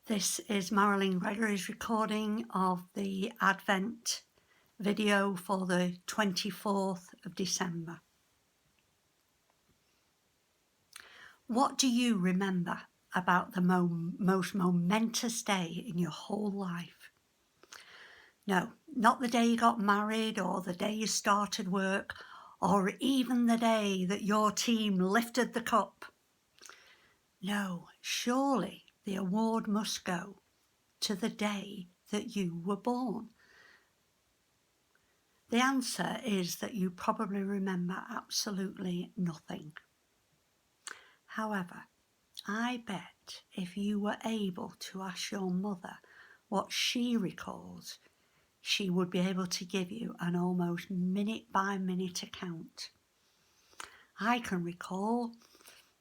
This is Marilyn Gregory's recording of the Advent video for the 24th of December. What do you remember about the most momentous day in your whole life? No, not the day you got married or the day you started work or even the day that your team lifted the cup. No, surely the award must go to the day that you were born. The answer is that you probably remember absolutely nothing. However, I bet if you were able to ask your mother what she recalls, she would be able to give you an almost minute-by-minute account. I can recall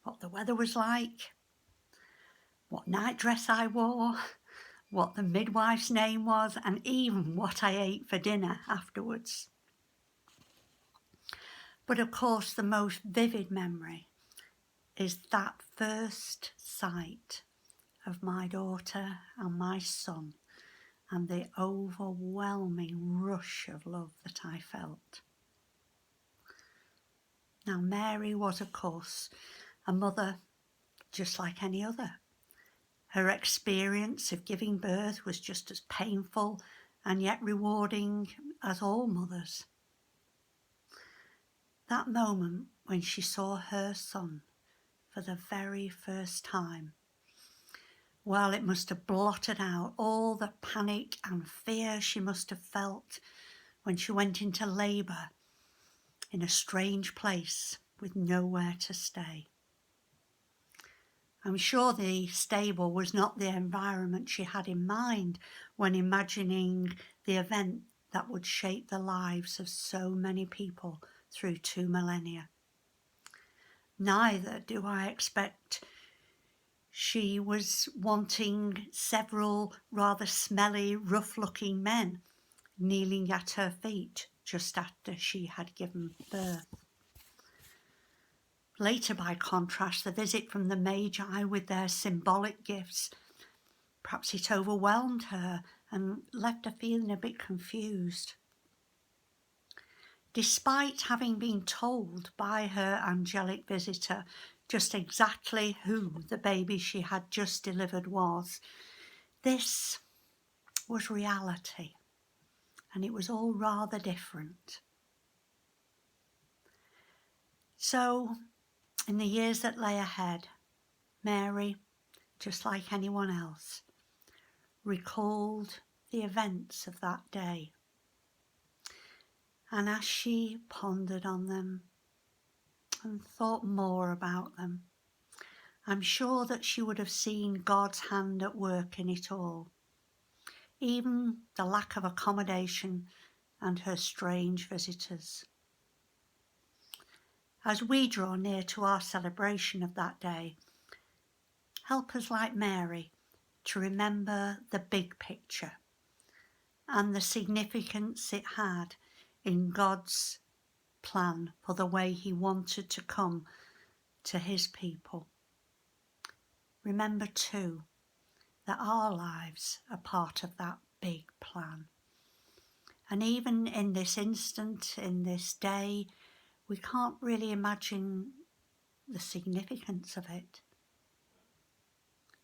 what the weather was like, what night dress I wore, what the midwife's name was, and even what I ate for dinner afterwards. But of course, the most vivid memory is that first sight of my daughter and my son and the overwhelming rush of love that I felt. Now, Mary was, of course, a mother just like any other. Her experience of giving birth was just as painful and yet rewarding as all mothers. That moment when she saw her son for the very first time, well, it must have blotted out all the panic and fear she must have felt when she went into labour in a strange place with nowhere to stay. I'm sure the stable was not the environment she had in mind when imagining the event that would shape the lives of so many people through 2 millennia. Neither do I expect she was wanting several rather smelly, rough-looking men kneeling at her feet just after she had given birth. Later, by contrast, the visit from the Magi with their symbolic gifts, perhaps it overwhelmed her and left her feeling a bit confused. Despite having been told by her angelic visitor just exactly who the baby she had just delivered was, this was reality, and it was all rather different. So, in the years that lay ahead, Mary, just like anyone else, recalled the events of that day. And as she pondered on them and thought more about them, I'm sure that she would have seen God's hand at work in it all, even the lack of accommodation and her strange visitors. As we draw near to our celebration of that day, help us, like Mary, to remember the big picture and the significance it had in God's plan for the way he wanted to come to his people. Remember too that our lives are part of that big plan. And even in this instant, in this day, we can't really imagine the significance of it.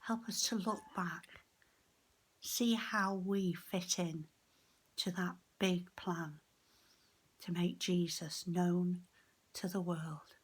Help us to look back, see how we fit in to that big plan to make Jesus known to the world.